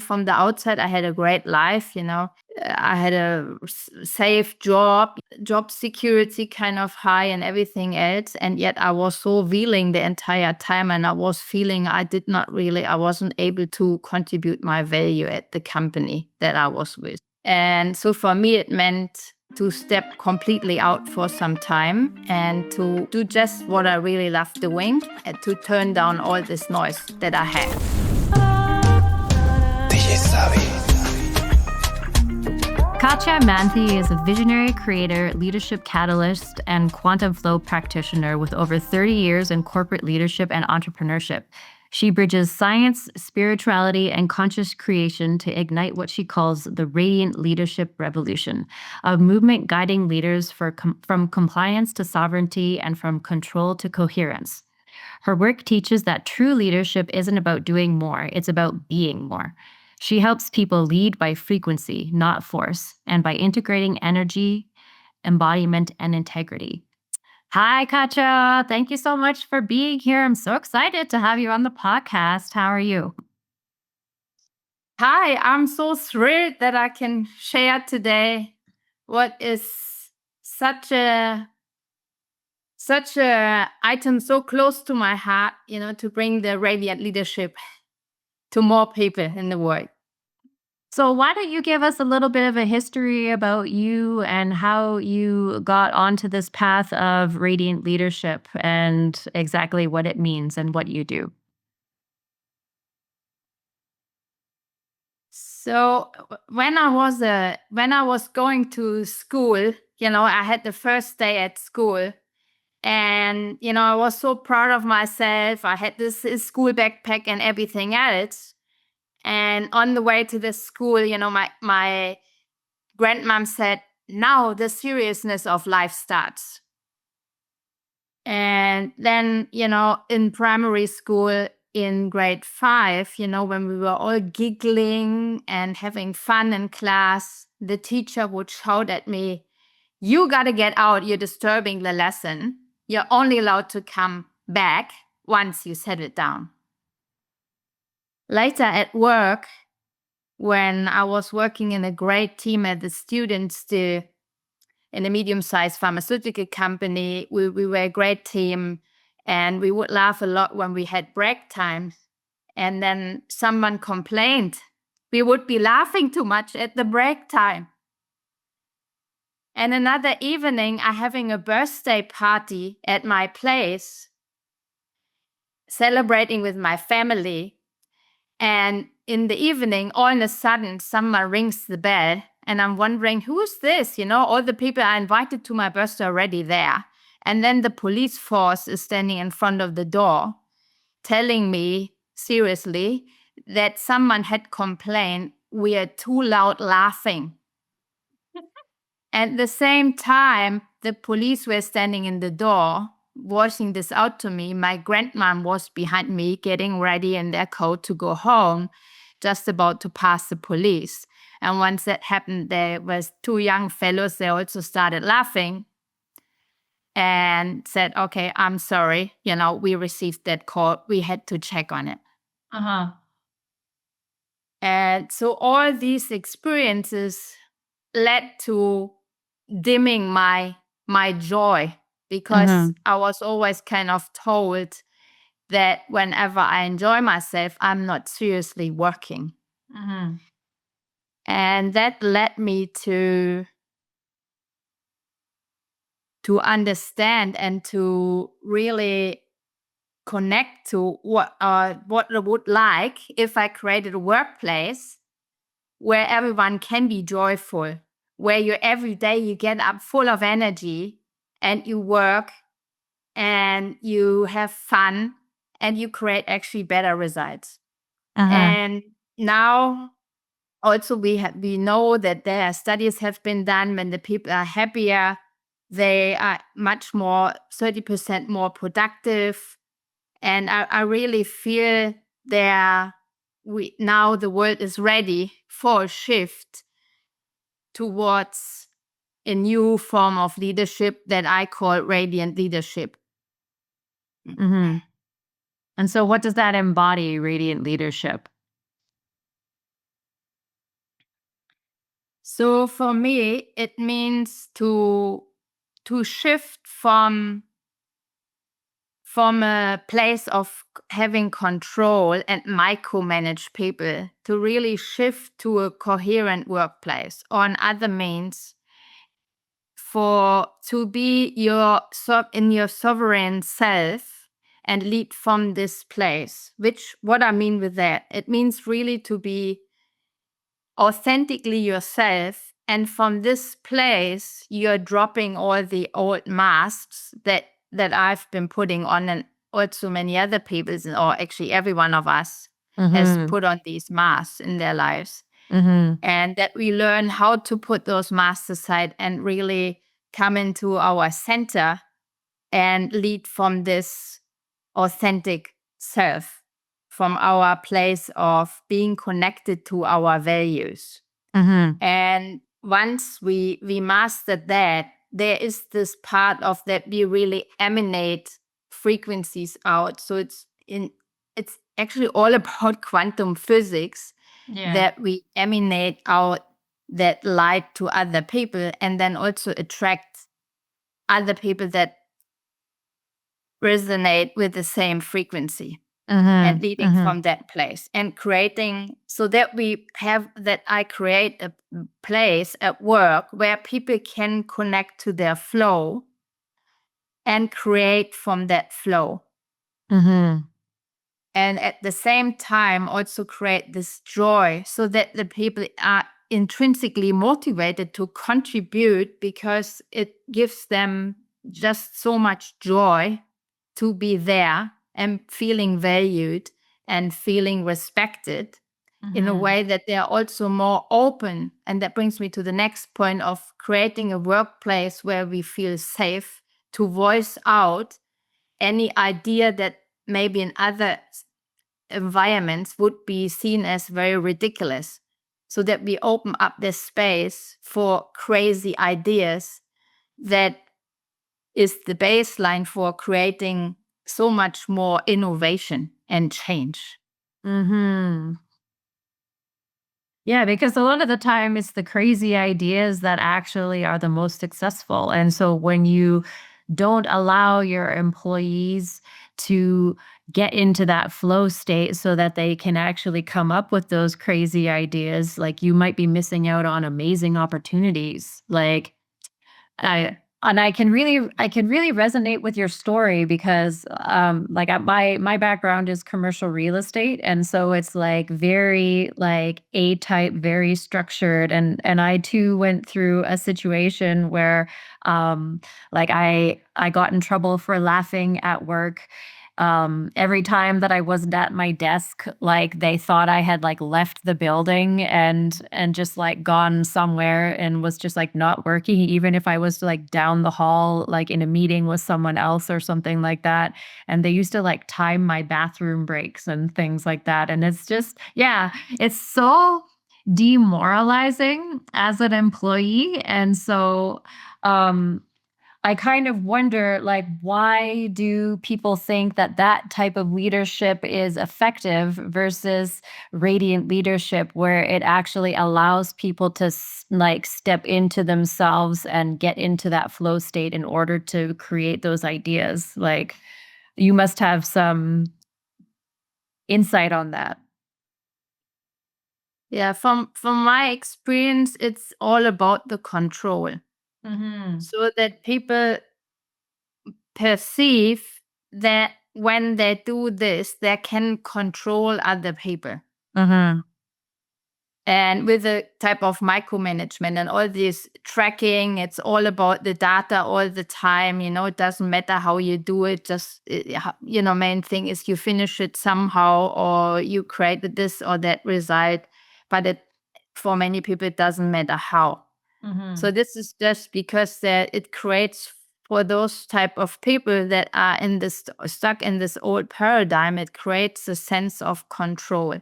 from the outside, I had a great life, I had a safe job security kind of high and everything else. And yet I was so feeling the entire time, and I was feeling I wasn't able to contribute my value at the company that I was with. And so for me, it meant to step completely out for some time and to do just what I really love doing, and to turn down all this noise that I had. Katja Manthey is a visionary creator, leadership catalyst, and quantum flow practitioner with over 30 years in corporate leadership and entrepreneurship. She bridges science, spirituality, and conscious creation to ignite what she calls the radiant leadership revolution, a movement guiding leaders from compliance to sovereignty and from control to coherence. Her work teaches that true leadership isn't about doing more, it's about being more. She helps people lead by frequency, not force, and by integrating energy, embodiment, and integrity. Hi, Katja. Thank you so much for being here. I'm so excited to have you on the podcast. How are you? Hi, I'm so thrilled that I can share today what is such a item so close to my heart, to bring the radiant leadership to more people in the world. So why don't you give us a little bit of a history about you and how you got onto this path of radiant leadership and exactly what it means and what you do? So when I was going to school, I had the first day at school, and I was so proud of myself. I had this school backpack and everything else. And on the way to the school, my grandmom said, "Now the seriousness of life starts." And then, in primary school, in grade 5, when we were all giggling and having fun in class, the teacher would shout at me, "You got to get out. You're disturbing the lesson. You're only allowed to come back once you set it down." Later at work, when I was working in a great team at the students, in a medium-sized pharmaceutical company, we were a great team, and we would laugh a lot when we had break time. And then someone complained we would be laughing too much at the break time. And another evening, I'm having a birthday party at my place, celebrating with my family. And in the evening, all of a sudden, someone rings the bell, and I'm wondering, who's this? All the people I invited to my birthday are already there. And then the police force is standing in front of the door, telling me, seriously, that someone had complained we are too loud laughing. At the same time, the police were standing in the door, voicing this out to me. My grandmom was behind me, getting ready in their coat to go home, just about to pass the police. And once that happened, there was 2 young fellows. They also started laughing and said, "Okay, I'm sorry. We received that call. We had to check on it." Uh-huh. And so all these experiences led to dimming my joy, because I was always kind of told that whenever I enjoy myself, I'm not seriously working. And that led me to understand and to really connect to what I would like if I created a workplace where everyone can be joyful, where every day you get up full of energy and you work and you have fun and you create actually better results. And now also we know that there are studies have been done. When the people are happier, they are much more, 30% more productive. And I really feel now the world is ready for a shift towards a new form of leadership that I call radiant leadership. And so what does that embody, radiant leadership? So for me, it means to shift from a place of having control and micromanage people to really shift to a coherent workplace, or in other means to be in your sovereign self and lead from this place. Which, what I mean with that, it means really to be authentically yourself, and from this place you're dropping all the old masks that I've been putting on, and also many other people, or actually every one of us has put on these masks in their lives. And that we learn how to put those masks aside and really come into our center and lead from this authentic self, from our place of being connected to our values. And once we mastered that, there is this part of that we really emanate frequencies out. So it's actually all about quantum physics, that we emanate out that light to other people, and then also attract other people that resonate with the same frequency, and leading from that place and creating, so that I create a place at work where people can connect to their flow and create from that flow. And at the same time also create this joy, so that the people are intrinsically motivated to contribute, because it gives them just so much joy to be there and feeling valued and feeling respected in a way that they are also more open. And that brings me to the next point of creating a workplace where we feel safe to voice out any idea that maybe in other environments would be seen as very ridiculous, so that we open up this space for crazy ideas that is the baseline for creating so much more innovation and change. Yeah, because a lot of the time it's the crazy ideas that actually are the most successful. And so when you don't allow your employees to get into that flow state so that they can actually come up with those crazy ideas, like you might be missing out on amazing opportunities. Like I can really resonate with your story because my background is commercial real estate, and so it's like very like A type, very structured, and I too went through a situation where like I got in trouble for laughing at work. Every time that I wasn't at my desk, like they thought I had like left the building and just like gone somewhere and was just like not working, even if I was like down the hall, like in a meeting with someone else or something like that. And they used to like time my bathroom breaks and things like that. And it's just, yeah, it's so demoralizing as an employee. And so, I kind of wonder, like, why do people think that that type of leadership is effective versus radiant leadership, where it actually allows people to like step into themselves and get into that flow state in order to create those ideas? Like, you must have some insight on that. Yeah, from my experience, it's all about the control, Mm-hmm. so that people perceive that when they do this, they can control other people. Mm-hmm. And with a type of micromanagement and all this tracking, it's all about the data all the time. It doesn't matter how you do it. Just, main thing is you finish it somehow, or you created this or that result. But for many people, it doesn't matter how. So this is just because that it creates, for those type of people that are stuck in this old paradigm, it creates a sense of control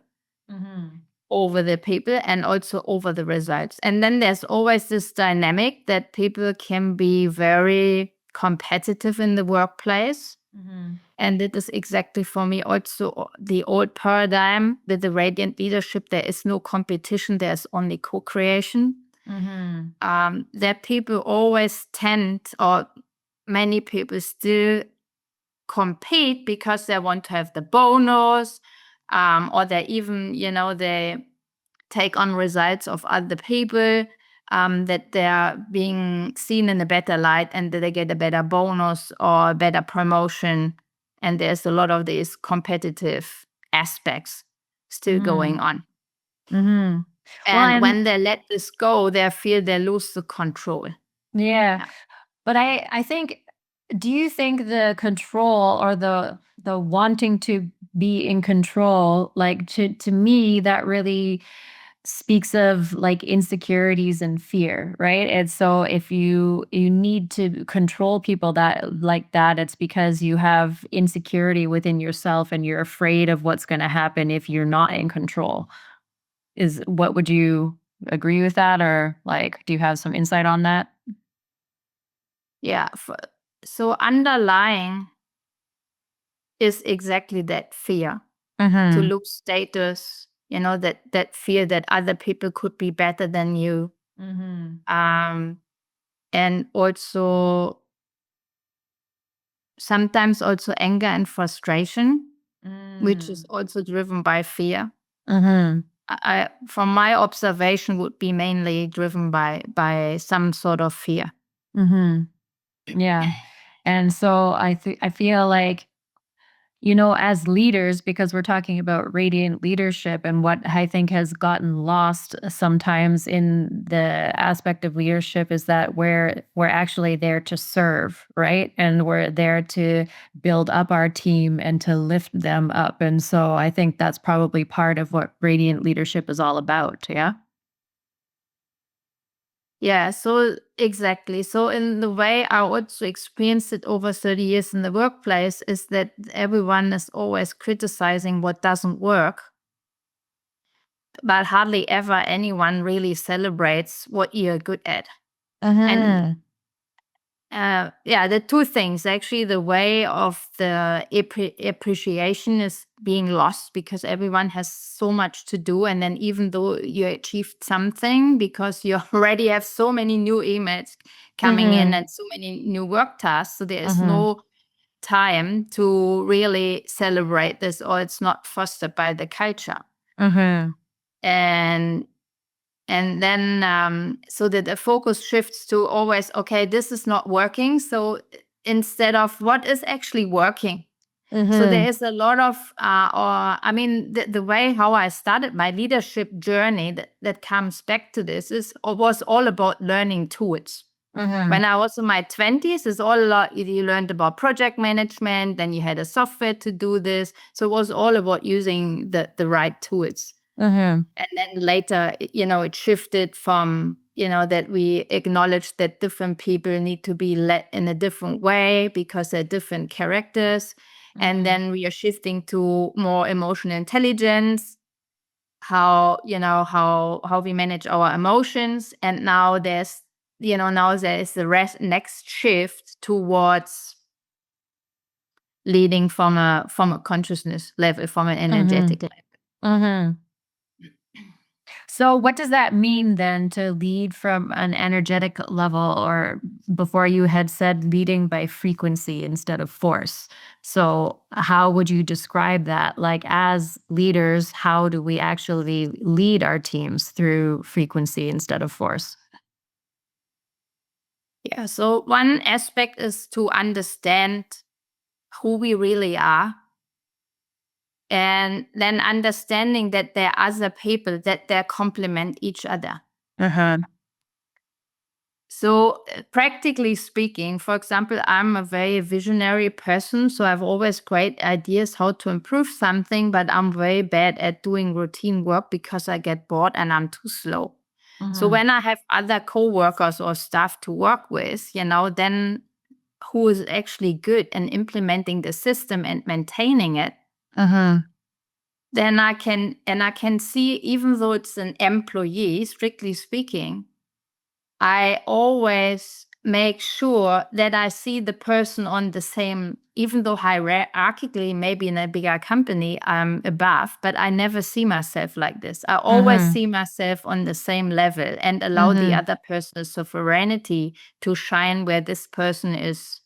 over the people and also over the results. And then there's always this dynamic that people can be very competitive in the workplace. And it is exactly for me also the old paradigm with the radiant leadership. There is no competition, there's only co-creation. that people always tend, or many people still compete because they want to have the bonus, or they even, they take on results of other people, that they are being seen in a better light and that they get a better bonus or a better promotion. And there's a lot of these competitive aspects still going on. Well, And when they let this go, they feel they lose the control. yeah. But I think, do you think the control or the wanting to be in control, like to me, that really speaks of like insecurities and fear, right? And so if you need to control people that like that, it's because you have insecurity within yourself and you're afraid of what's going to happen if you're not in control. Would you agree with that, or like do you have some insight on that? Yeah. So underlying is exactly that fear to lose status, that fear that other people could be better than you. And also sometimes also anger and frustration, which is also driven by fear. From my observation, would be mainly driven by some sort of fear. Yeah. And so I feel like, as leaders, because we're talking about radiant leadership, and what I think has gotten lost sometimes in the aspect of leadership is that we're actually there to serve, right? And we're there to build up our team and to lift them up. And so I think that's probably part of what radiant leadership is all about. Yeah. Yeah, so exactly. So in the way I also experienced it over 30 years in the workplace is that everyone is always criticizing what doesn't work, but hardly ever anyone really celebrates what you're good at. And the two things, actually, the way of the appreciation is being lost because everyone has so much to do. And then even though you achieved something, because you already have so many new emails coming in and so many new work tasks, so there is no time to really celebrate this, or it's not fostered by the culture. And then so that the focus shifts to always, okay, this is not working. So instead of what is actually working. So there is a lot of, the way how I started my leadership journey that comes back to this was all about learning tools. When I was in my 20s, it's all a lot. You learned about project management, then you had a software to do this. So it was all about using the right tools. And then later, it shifted from, that we acknowledge that different people need to be led in a different way because they're different characters. And then we are shifting to more emotional intelligence, how we manage our emotions. And now there's the next shift towards leading from a consciousness level, from an energetic level. So what does that mean then to lead from an energetic level, or before you had said leading by frequency instead of force? So how would you describe that? Like, as leaders, how do we actually lead our teams through frequency instead of force? Yeah, so one aspect is to understand who we really are. And then understanding that there are other people that they complement each other. So practically speaking, for example, I'm a very visionary person. So I have always great ideas how to improve something, but I'm very bad at doing routine work because I get bored and I'm too slow. So when I have other coworkers or staff to work with, then who is actually good in implementing the system and maintaining it, then I can see, even though it's an employee, strictly speaking, I always make sure that I see the person on the same even though hierarchically, maybe in a bigger company, I'm above, but I never see myself like this. I always see myself on the same level and allow the other person's sovereignty to shine where this person is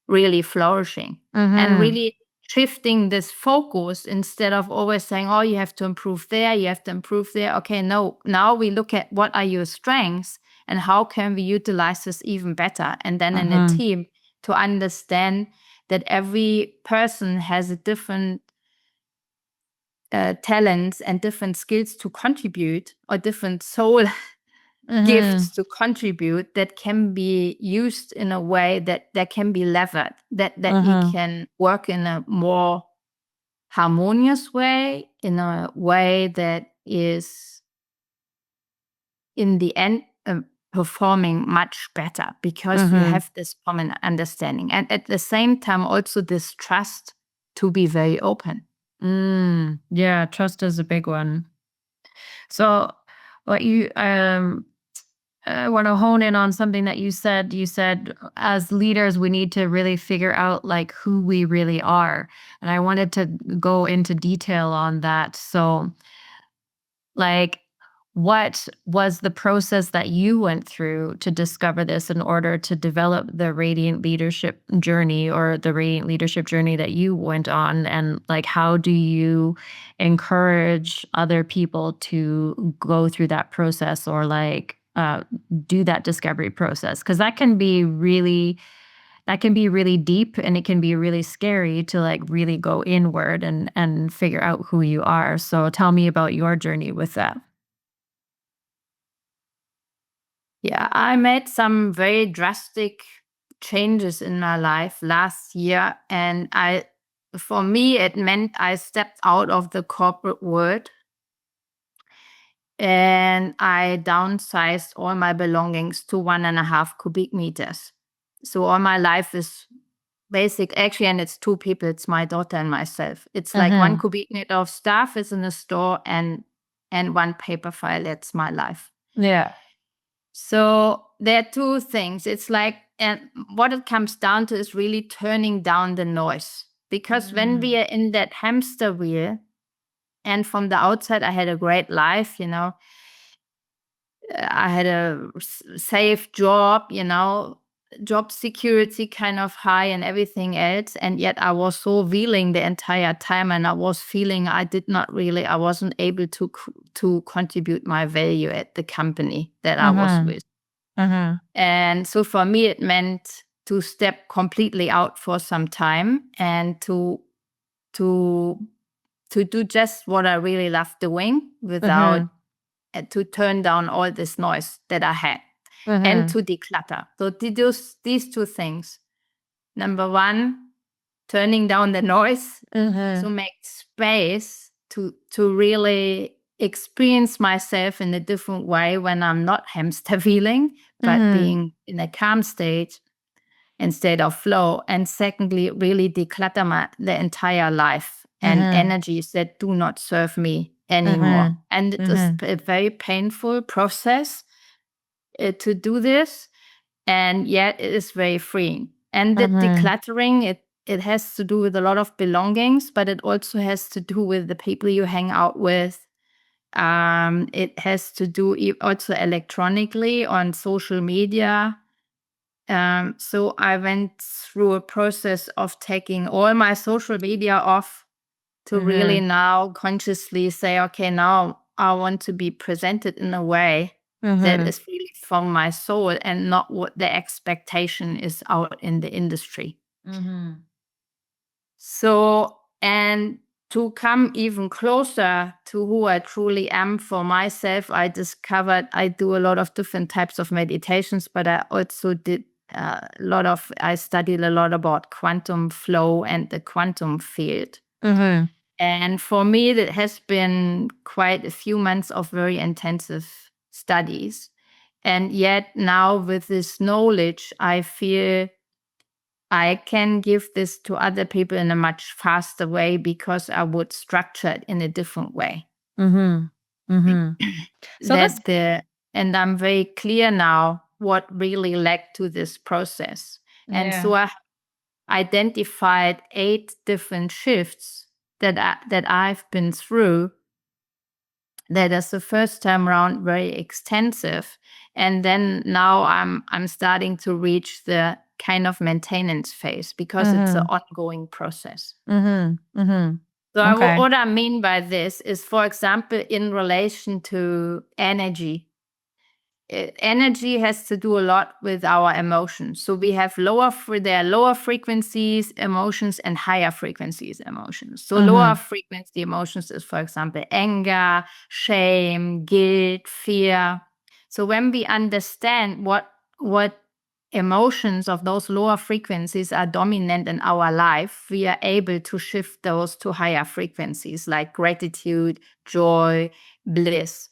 really flourishing and really shifting this focus instead of always saying, oh, you have to improve there, you have to improve there. Okay, no, now we look at what are your strengths and how can we utilize this even better. And then in a team to understand that every person has a different talents and different skills to contribute, or different soul gifts to contribute, that can be used in a way that can be levered, that we can work in a more harmonious way, in a way that is in the end performing much better, because you have this common understanding, and at the same time also this trust to be very open. Yeah, trust is a big one. So what you I want to hone in on something that you said. You said as leaders, we need to really figure out like who we really are. And I wanted to go into detail on that. So, like, what was the process that you went through to discover this in order to develop the radiant leadership journey, or the radiant leadership journey that you went on? And like, how do you encourage other people to go through that process, or like do that discovery process? Because that can be really deep, and it can be really scary to like really go inward and figure out who you are. So tell me about your journey with that. Yeah, I made some very drastic changes in my life last year, and for me, it meant I stepped out of the corporate world and I downsized all my belongings to 1.5 cubic meters. So all my life is basic, actually, and it's two people. It's my daughter and myself. It's like 1 cubic meter of stuff is in the store, and one paper file. That's my life. Yeah. So there are two things. It's like, and what it comes down to is really turning down the noise. Because when we are in that hamster wheel, and from the outside, I had a great life, I had a safe job, job security kind of high and everything else. And yet I was so reeling the entire time, and I was feeling I wasn't able to contribute my value at the company that I was with. And so for me, it meant to step completely out for some time and to do just what I really love doing without to turn down all this noise that I had and to declutter. So these two things. Number one, turning down the noise to make space to really experience myself in a different way when I'm not hamster wheeling, but being in a calm state instead of flow. And secondly, really declutter the entire life and energies that do not serve me anymore. And it is a very painful process to do this, and yet it is very freeing. And the decluttering, it has to do with a lot of belongings, but it also has to do with the people you hang out with. It has to do also electronically on social media. So I went through a process of taking all my social media off to really now consciously say, okay, now I want to be presented in a way that is really from my soul and not what the expectation is out in the industry. So, and to come even closer to who I truly am for myself, I discovered I do a lot of different types of meditations, but I also did I studied a lot about quantum flow and the quantum field. And for me, it has been quite a few months of very intensive studies. And yet now with this knowledge, I feel I can give this to other people in a much faster way because I would structure it in a different way. So And I'm very clear now what really led to this process. And so identified 8 different shifts that I've been through. That is the first time around very extensive, and then now I'm starting to reach the kind of maintenance phase because it's an ongoing process. So what I mean by this is, for example, in relation to energy. Energy has to do a lot with our emotions. So we have there are lower frequencies emotions and higher frequencies emotions. So lower frequency emotions is, for example, anger, shame, guilt, fear. So when we understand what emotions of those lower frequencies are dominant in our life, we are able to shift those to higher frequencies like gratitude, joy, bliss.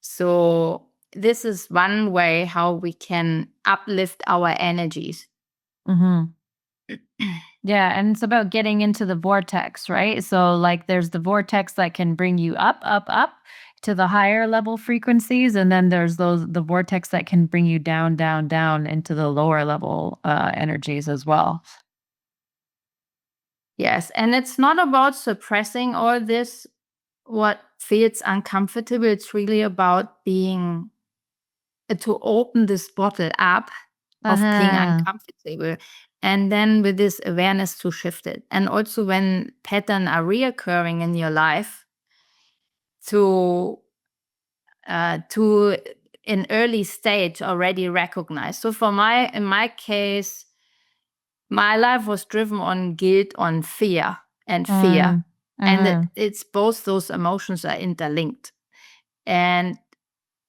So this is one way how we can uplift our energies. Yeah, and it's about getting into the vortex, right? So like there's the vortex that can bring you up to the higher level frequencies, and then there's the vortex that can bring you down into the lower level energies as well. Yes, and it's not about suppressing all this, what feels uncomfortable. It's really about being to open this bottle up of being uncomfortable, and then with this awareness to shift it. And also when patterns are reoccurring in your life, to in early stage already recognize. So in my case, my life was driven on guilt, on fear, and it's both those emotions are interlinked. And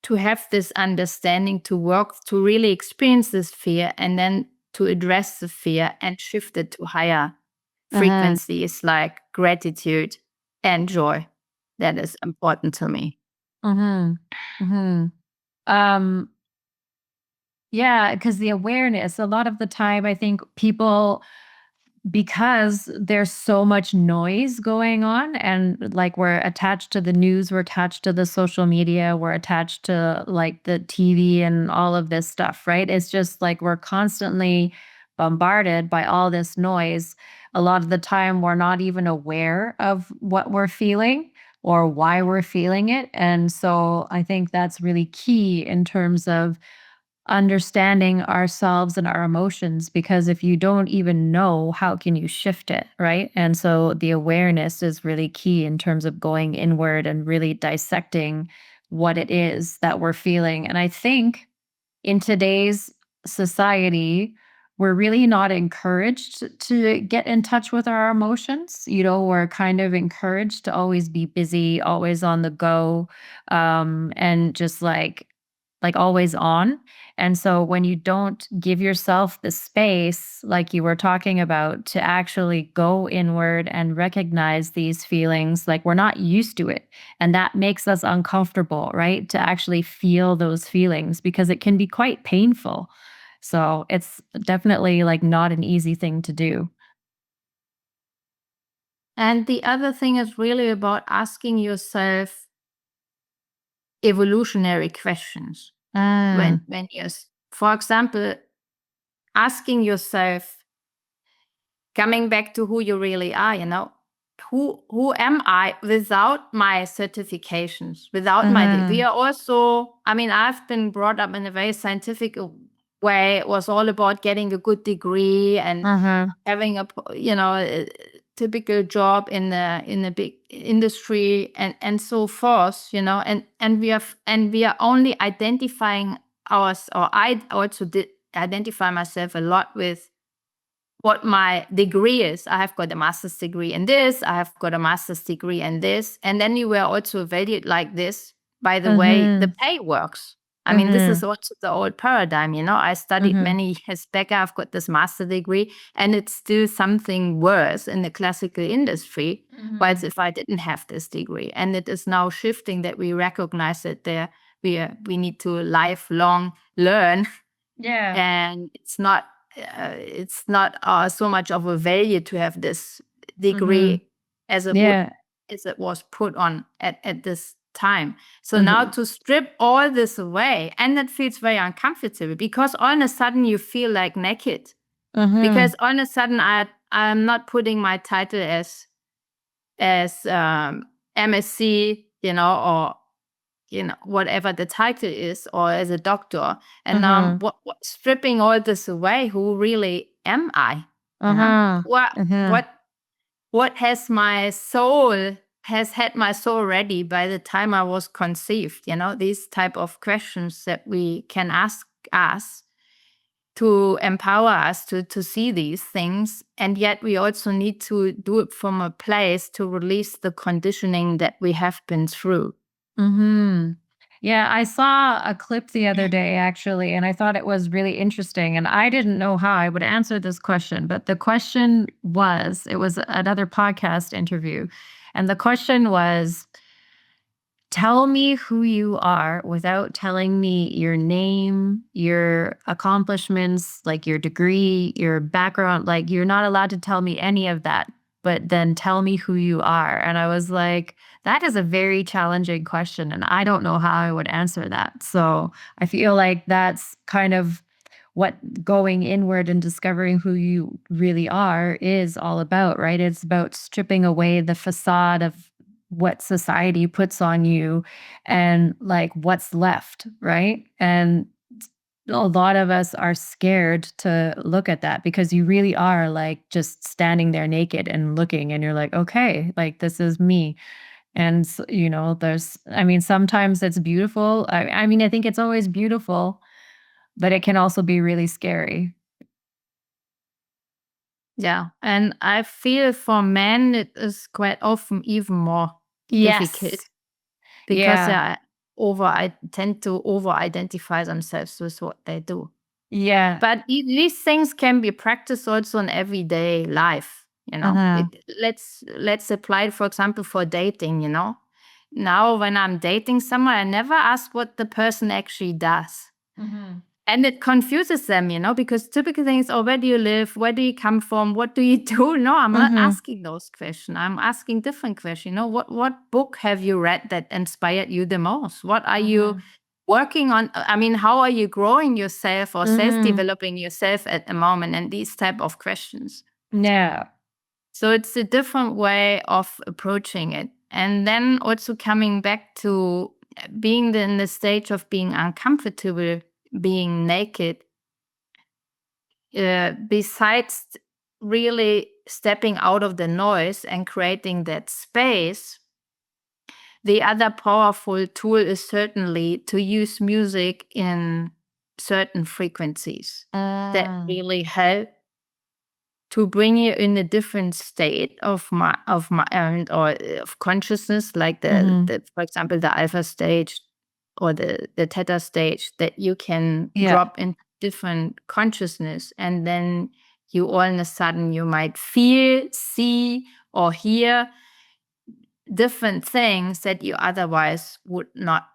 to have this understanding, to work, to really experience this fear, and then to address the fear and shift it to higher frequencies like gratitude and joy. That is important to me. Yeah, because the awareness, a lot of the time, I think people, because there's so much noise going on, and like we're attached to the news, we're attached to the social media, we're attached to like the TV and all of this stuff, right? It's just like we're constantly bombarded by all this noise. A lot of the time, we're not even aware of what we're feeling or why we're feeling it. And so I think that's really key in terms of understanding ourselves and our emotions, because if you don't even know, how can you shift it, right? And so the awareness is really key in terms of going inward and really dissecting what it is that we're feeling. And I think in today's society, we're really not encouraged to get in touch with our emotions. We're kind of encouraged to always be busy, always on the go, and just like always on. And so when you don't give yourself the space, like you were talking about, to actually go inward and recognize these feelings, like we're not used to it. And that makes us uncomfortable, right? To actually feel those feelings, because it can be quite painful. So it's definitely like not an easy thing to do. And the other thing is really about asking yourself evolutionary questions. When you're, for example, asking yourself, coming back to who you really are, who am I without my certifications, without we are also, I've been brought up in a very scientific way. It was all about getting a good degree and having a typical job in a big industry and so forth, and we are only identifying ours, or I also did identify myself a lot with what my degree is. I have got a master's degree in this, I have got a master's degree in this, and then you were also valued like this by the way the pay works. This is also the old paradigm, I studied many years back, I've got this master degree, and it's still something worse in the classical industry, whilst if I didn't have this degree. And it is now shifting that we recognize that we need to lifelong learn. Yeah. And it's not so much of a value to have this degree as it was put on at this time. So now to strip all this away, and that feels very uncomfortable, because all of a sudden you feel like naked. Because all of a sudden I'm not putting my title as MSc, or whatever the title is, or as a doctor. And now stripping all this away, who really am I? What has my soul has had my soul ready by the time I was conceived? These type of questions that we can ask us to empower us to see these things. And yet we also need to do it from a place to release the conditioning that we have been through. Yeah, I saw a clip the other day actually, and I thought it was really interesting. And I didn't know how I would answer this question, but the question was, it was another podcast interview. And the question was, tell me who you are without telling me your name, your accomplishments, like your degree, your background. Like, you're not allowed to tell me any of that, but then tell me who you are. And I was like, that is a very challenging question. And I don't know how I would answer that. So I feel like that's kind of what going inward and discovering who you really are is all about, right? It's about stripping away the facade of what society puts on you and like what's left, right? And a lot of us are scared to look at that because you really are like just standing there naked and looking and you're like, okay, like this is me. And I mean, sometimes it's beautiful. I mean, I think it's always beautiful, but it can also be really scary. Yeah. And I feel for men, it is quite often even more difficult Yes. because Yeah. I tend to over identify themselves with what they do. Yeah. But these things can be practiced also in everyday life. Let's apply it, for example, for dating. Now when I'm dating someone, I never ask what the person actually does. And it confuses them, because typical things, where do you live? Where do you come from? What do you do? No, I'm not asking those questions. I'm asking different questions. What book have you read that inspired you the most? What are you working on? I mean, how are you growing yourself or self-developing yourself at the moment? And these type of questions. Yeah. So it's a different way of approaching it. And then also coming back to being in the stage of being uncomfortable, being naked, besides really stepping out of the noise and creating that space, the other powerful tool is certainly to use music in certain frequencies that really help to bring you in a different state of mind or of consciousness, like the for example the alpha stage or the theta stage, that you can drop in different consciousness, and then you all of a sudden you might feel, see, or hear different things that you otherwise would not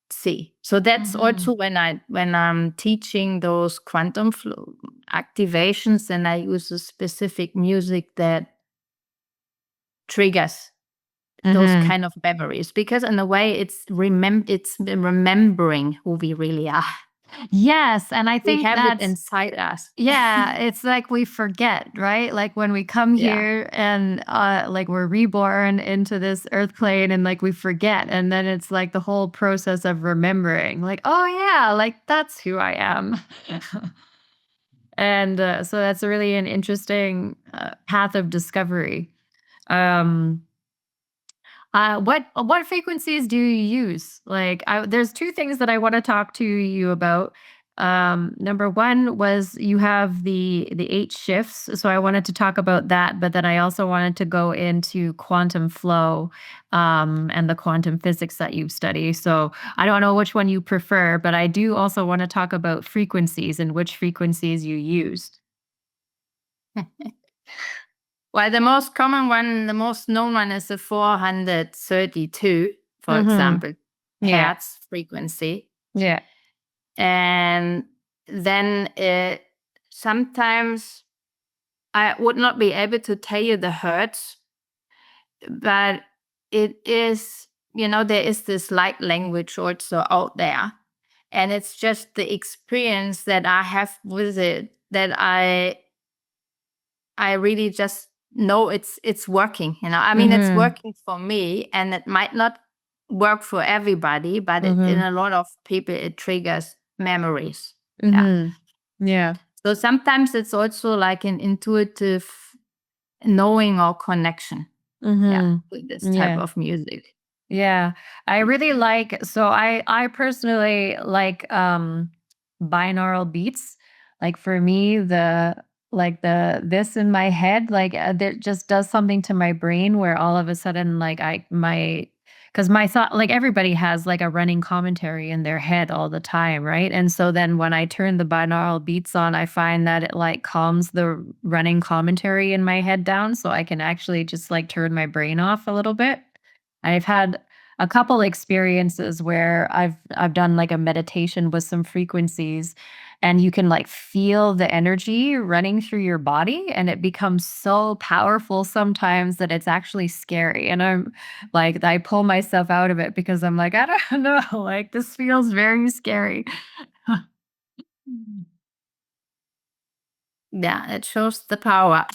see. So that's also when I'm teaching those quantum flow activations, and I use a specific music that triggers those kind of memories, because in a way it's remembering who we really are. Yes, and I We think have it that's inside us. yeah, it's like we forget, right? Like when we come Yeah. here and like we're reborn into this earth plane and like we forget, and then it's like the whole process of remembering, like, oh yeah, like that's who I am. And so that's really an interesting path of discovery. Um, what frequencies do you use? Like, there's two things that I want to talk to you about. Number one was you have the 8 shifts, so I wanted to talk about that. But then I also wanted to go into quantum flow, and the quantum physics that you study. So I don't know which one you prefer, but I do also want to talk about frequencies and which frequencies you used. Well, the most common one, the most known one is the 432, for example, Yeah, hertz frequency. yeah. And then sometimes I would not be able to tell you the hertz, but it is, there is this light language also out there. And it's just the experience that I have with it that I really just know it's working. I mean, it's working for me, and it might not work for everybody, but in a lot of people, it triggers memories. Yeah. Yeah. So sometimes it's also like an intuitive knowing or connection. Yeah, with this type of music. Yeah. I really so I personally like binaural beats. Like for me, the this in my head, that just does something to my brain where all of a sudden because my thought, like everybody has like a running commentary in their head all the time, right? And so then when I turn the binaural beats on, I find that it like calms the running commentary in my head down so I can actually just like turn my brain off a little bit. I've had a couple experiences where I've done like a meditation with some frequencies, and you can like feel the energy running through your body, and it becomes so powerful sometimes that it's actually scary. And I'm like, I pull myself out of it because I'm like, I don't know, like this feels very scary. Yeah, it shows the power.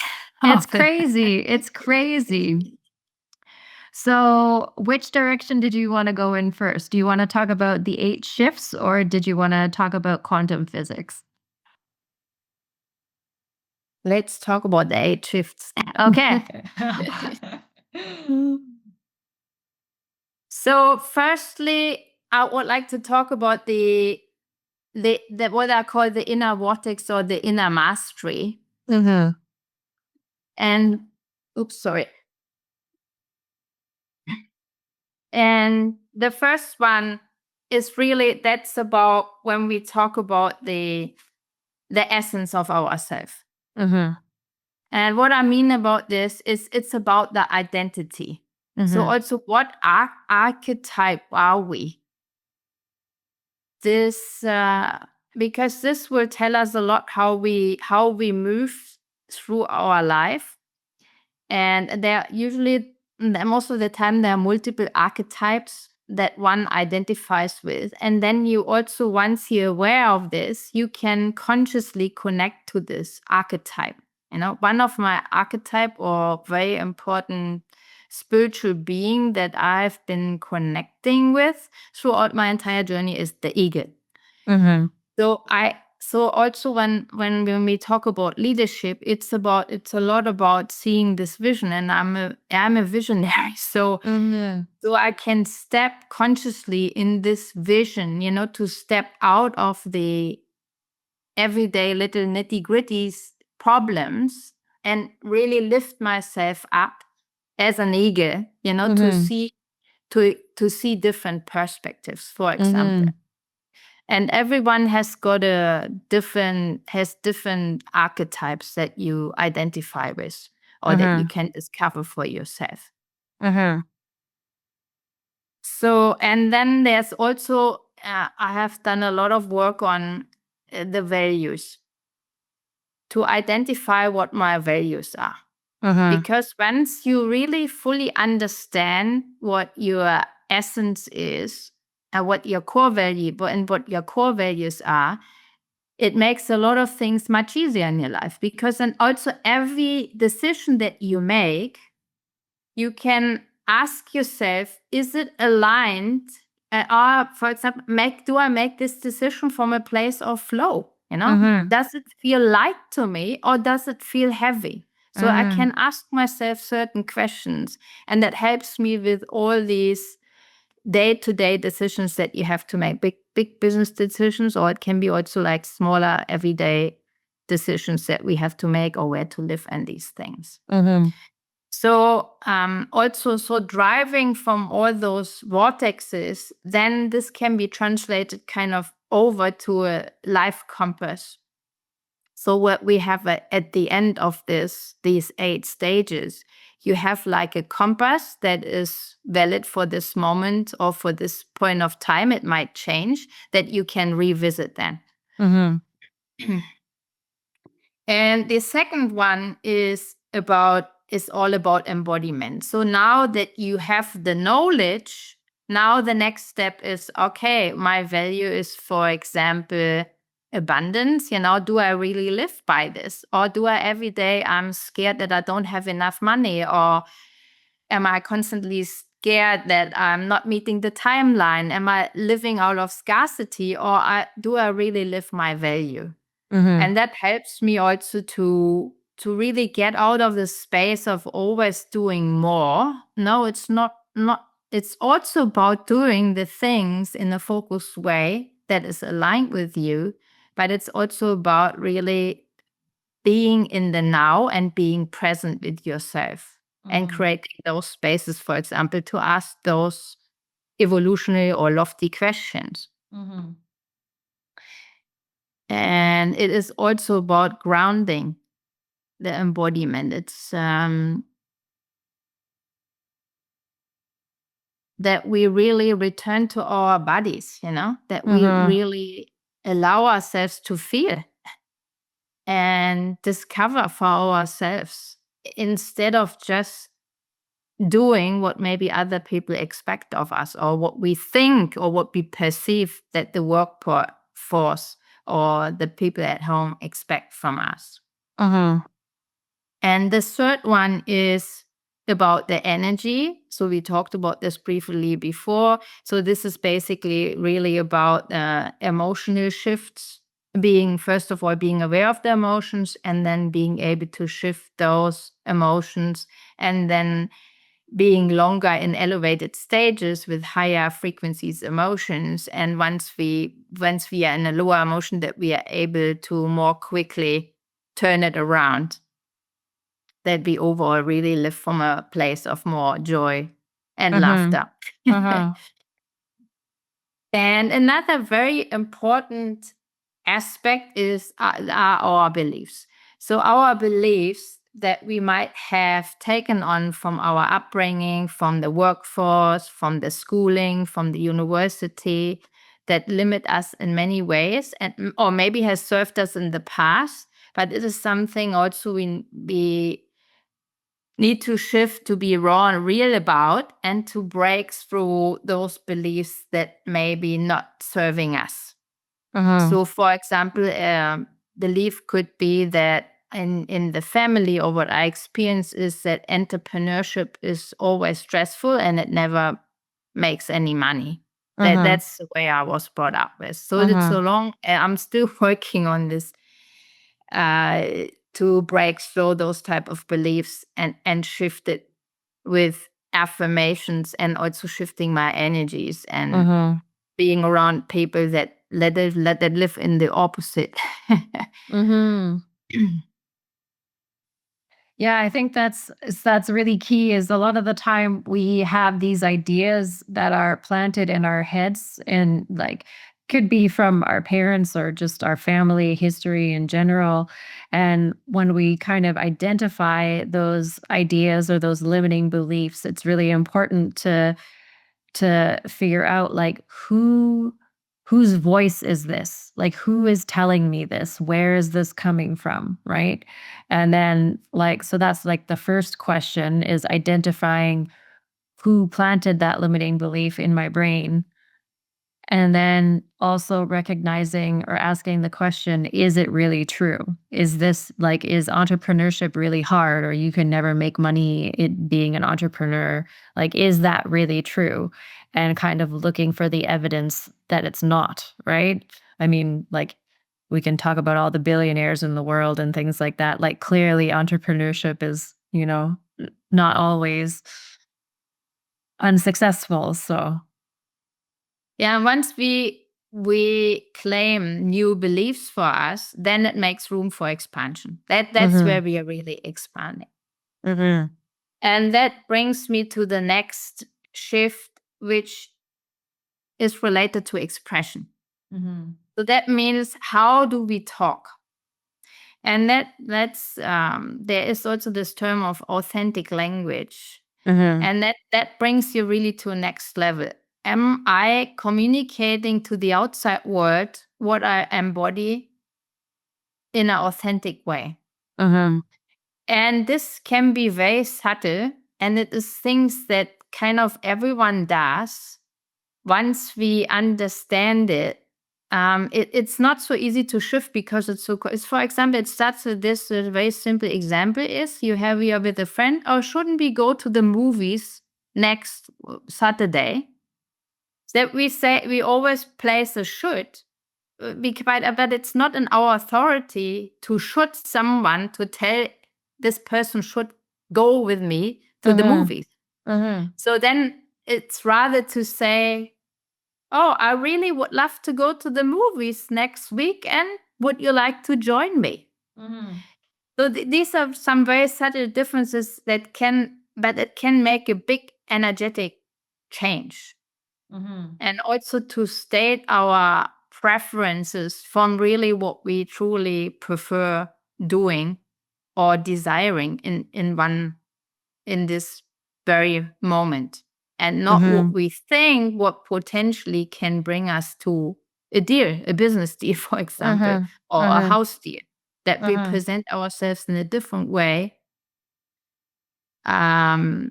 It's crazy. It's crazy. So, which direction did you want to go in first? Do you want to talk about the 8 shifts, or did you want to talk about quantum physics? Let's talk about the 8 shifts. Okay. So, firstly, I would like to talk about the what I call the inner vortex or the inner mastery. And oops, sorry. And the first one is really that's about when we talk about the essence of ourselves. And what I mean about this is it's about the identity. So also what archetype are we? This because this will tell us a lot how we move through our life. And there usually, most of the time, there are multiple archetypes that one identifies with. And then you also, once you're aware of this, you can consciously connect to this archetype. One of my archetype or very important spiritual being that I've been connecting with throughout my entire journey is the eagle. So also when we talk about leadership, it's a lot about seeing this vision, and I'm a visionary. So I can step consciously in this vision, to step out of the everyday little nitty-gritty problems and really lift myself up as an eagle, to see different perspectives, for example. And everyone has different archetypes that you identify with or that you can discover for yourself. So, and then there's also, I have done a lot of work on the values to identify what my values are. Because once you really fully understand what your essence is and what your core value and what your core values are, it makes a lot of things much easier in your life. Because then also every decision that you make, you can ask yourself, is it aligned? Or, for example, do I make this decision from a place of flow? Does it feel light to me or does it feel heavy? So I can ask myself certain questions, and that helps me with all these day-to-day decisions that you have to make, big business decisions, or it can be also like smaller everyday decisions that we have to make, or where to live and these things. So so driving from all those vortexes, then this can be translated kind of over to a life compass. So what we have at the end of these 8 stages, you have like a compass that is valid for this moment or for this point of time. It might change, that you can revisit then. And the second one is all about embodiment. So now that you have the knowledge, now the next step is, okay, my value is, for example, abundance, do I really live by this? Or do I every day I'm scared that I don't have enough money? Or am I constantly scared that I'm not meeting the timeline? Am I living out of scarcity? Or do I really live my value? And that helps me also to really get out of the space of always doing more. No, it's not. It's also about doing the things in a focused way that is aligned with you, but it's also about really being in the now and being present with yourself and creating those spaces, for example, to ask those evolutionary or lofty questions. And it is also about grounding the embodiment. It's that we really return to our bodies, that we really allow ourselves to feel and discover for ourselves instead of just doing what maybe other people expect of us or what we think or what we perceive that the workforce or the people at home expect from us. And the third one is about the energy. So we talked about this briefly before. So this is basically really about emotional shifts, first of all, being aware of the emotions and then being able to shift those emotions and then being longer in elevated stages with higher frequencies emotions. And once we are in a lower emotion, that we are able to more quickly turn it around, that we overall really live from a place of more joy and laughter. And another very important aspect are our beliefs. So our beliefs that we might have taken on from our upbringing, from the workforce, from the schooling, from the university, that limit us in many ways, or maybe has served us in the past. But it is something also we need to shift to be raw and real about and to break through those beliefs that may be not serving us. So, for example, belief could be that in the family, or what I experience is that entrepreneurship is always stressful and it never makes any money. That's the way I was brought up with. So it's so long. I'm still working on this to break through those type of beliefs and shift it with affirmations, and also shifting my energies and being around people that let it live in the opposite. Yeah, I think that's really key. Is a lot of the time we have these ideas that are planted in our heads, and like could be from our parents or just our family history in general. And when we kind of identify those ideas or those limiting beliefs, it's really important to figure out like whose voice is this? Like who is telling me this? Where is this coming from, right? And then like so that's like the first question is identifying who planted that limiting belief in my brain. And then also recognizing or asking the question, is it really true? Is entrepreneurship really hard, or you can never make money being an entrepreneur? Like, is that really true? And kind of looking for the evidence that it's not, right? I mean, like, we can talk about all the billionaires in the world and things like that. Like, clearly, entrepreneurship is, not always unsuccessful. So, Yeah, once we claim new beliefs for us, then it makes room for expansion. That's where we are really expanding. And that brings me to the next shift, which is related to expression. So that means, how do we talk? And that's there is also this term of authentic language. And that brings you really to a next level. Am I communicating to the outside world what I embody in an authentic way? And this can be very subtle, and it is things that kind of everyone does. Once we understand it, it's not so easy to shift because it's for example, it starts with this very simple example is you're with a friend, or shouldn't we go to the movies next Saturday? That we always place a should, but it's not in our authority to should someone to tell this person should go with me to the movies. So then it's rather to say, oh, I really would love to go to the movies next weekend. Would you like to join me? So these are some very subtle differences that can make a big energetic change. And also to state our preferences from really what we truly prefer doing or desiring in this very moment, and not what we think what potentially can bring us to a deal, a business deal, for example, or a house deal, that we present ourselves in a different way, or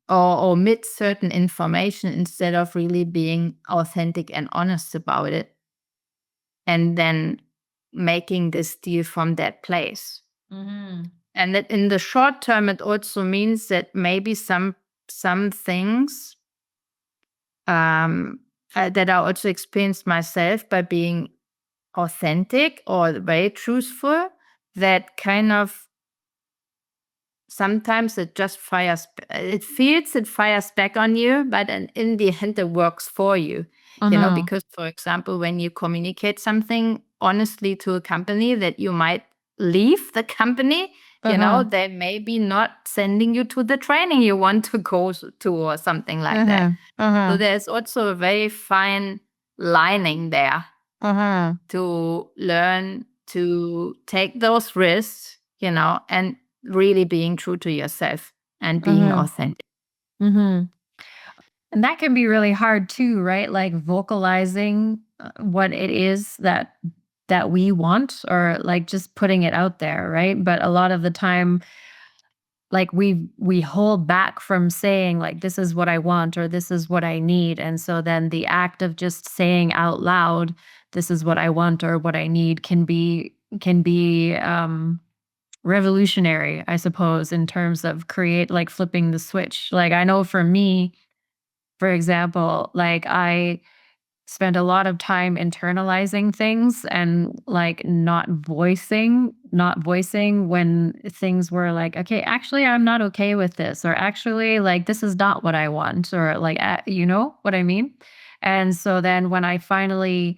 omit certain information instead of really being authentic and honest about it, and then making this deal from that place. And that in the short term, it also means that maybe some things that I also experienced myself by being authentic or very truthful, that kind of sometimes it just fires back on you, but in the end it works for you. Because for example, when you communicate something honestly to a company that you might leave the company, they may be not sending you to the training you want to go to or something like that. So there's also a very fine lining there to learn to take those risks, and really being true to yourself and being authentic. And that can be really hard too, right? Like vocalizing what it is that we want, or like just putting it out there, right? But a lot of the time, like we hold back from saying like, this is what I want or this is what I need. And so then the act of just saying out loud, this is what I want or what I need, can be revolutionary, I suppose, in terms of like flipping the switch. Like I know for me, for example, like I spent a lot of time internalizing things and like not voicing when things were like, okay, actually I'm not okay with this, or actually like this is not what I want, or like you know what I mean? And so then when I finally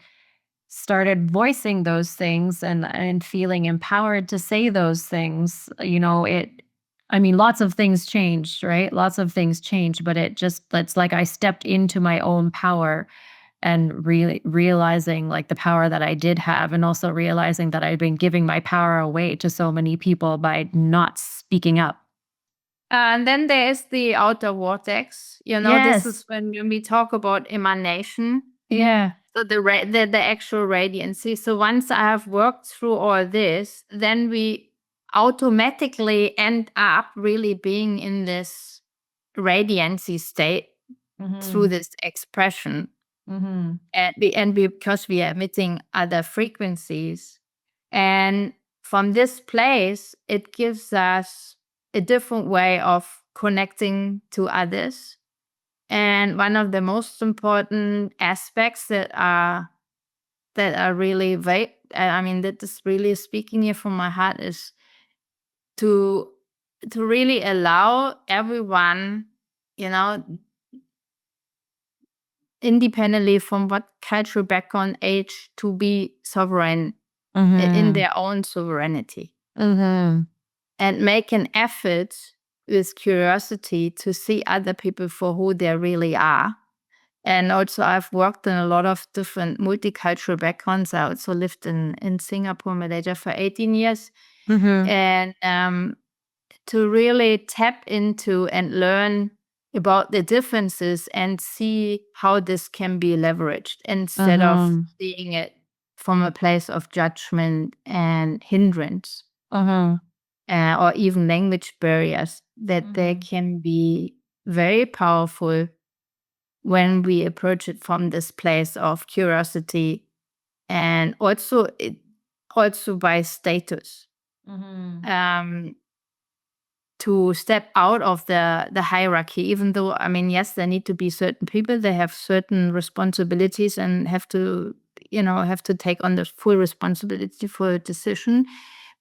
started voicing those things and feeling empowered to say those things, lots of things changed, right? Lots of things changed, but it's like I stepped into my own power and really realizing like the power that I did have, and also realizing that I'd been giving my power away to so many people by not speaking up. And then there is the outer vortex. This is when we talk about emanation. Yeah. So the actual radiancy. So once I have worked through all this, then we automatically end up really being in this radiancy state through this expression. And because we are emitting other frequencies. And from this place, it gives us a different way of connecting to others. And one of the most important aspects that are really that is really speaking here from my heart, is to really allow everyone, independently from what cultural background, age, to be sovereign in their own sovereignty. And make an effort with curiosity to see other people for who they really are. And also I've worked in a lot of different multicultural backgrounds. I also lived in Singapore, Malaysia for 18 years. And to really tap into and learn about the differences and see how this can be leveraged, instead of seeing it from a place of judgment and hindrance, or even language barriers, that they can be very powerful when we approach it from this place of curiosity and also by status. To step out of the hierarchy, even though, I mean, yes, there need to be certain people, they have certain responsibilities and have to take on the full responsibility for a decision.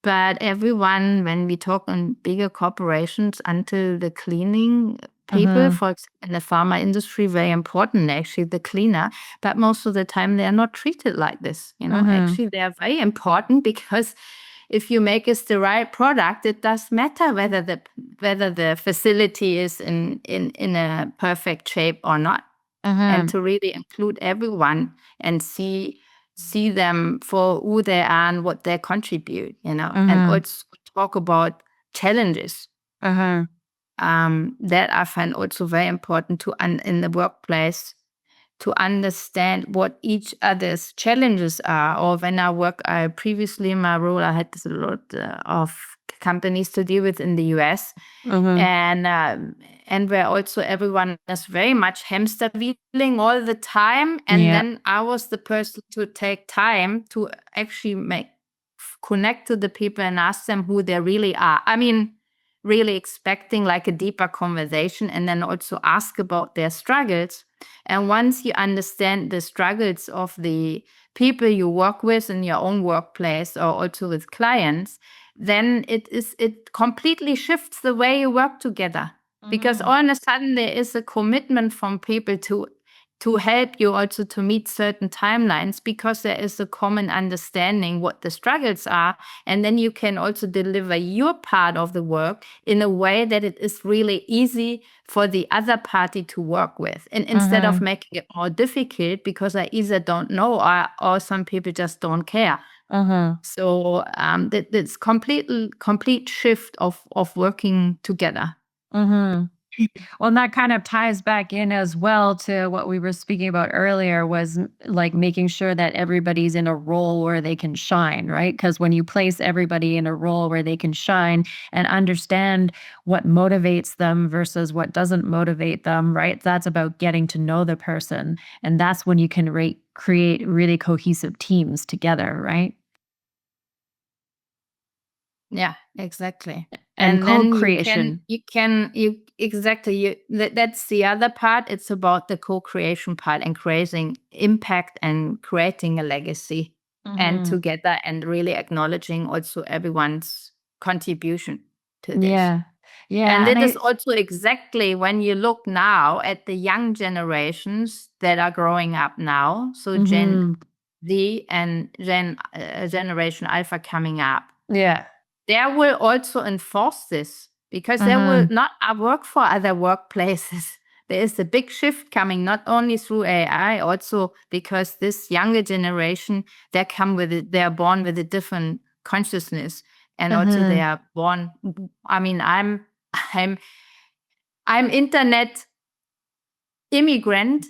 But everyone, when we talk on bigger corporations, until the cleaning people, for example, in the pharma industry, very important, actually, the cleaner. But most of the time, they are not treated like this. Actually, they are very important, because if you make us the right product, it does matter whether the facility is in a perfect shape or not. And to really include everyone and see them for who they are and what they contribute, and also talk about challenges. That I find also very important in the workplace, to understand what each other's challenges are. Or when I previously in my role, I had a lot of companies to deal with in the US. And where also everyone is very much hamster wheeling all the time. And then I was the person to take time to actually connect to the people and ask them who they really are. I mean, really expecting like a deeper conversation, and then also ask about their struggles. And once you understand the struggles of the people you work with in your own workplace, or also with clients, then it completely shifts the way you work together. Because all of a sudden there is a commitment from people to help you also to meet certain timelines, because there is a common understanding what the struggles are. And then you can also deliver your part of the work in a way that it is really easy for the other party to work with. And instead of making it more difficult, because I either don't know, or some people just don't care. So this complete shift of working together. Well, and that kind of ties back in as well to what we were speaking about earlier, was like making sure that everybody's in a role where they can shine, right? Because when you place everybody in a role where they can shine and understand what motivates them versus what doesn't motivate them, right? That's about getting to know the person. And that's when you can create really cohesive teams together, right? Yeah, exactly. And then co-creation. that's the other part. It's about the co-creation part and creating impact and creating a legacy, and together, and really acknowledging also everyone's contribution to this. Yeah. Yeah. And And it is I, also exactly when you look now at the young generations that are growing up now. So Gen Z and Generation Alpha coming up. yeah. They will also enforce this, because they will not work for other workplaces. There is a big shift coming, not only through AI, also because this younger generation, they're born with a different consciousness, and also they are born. I mean, I'm internet immigrant,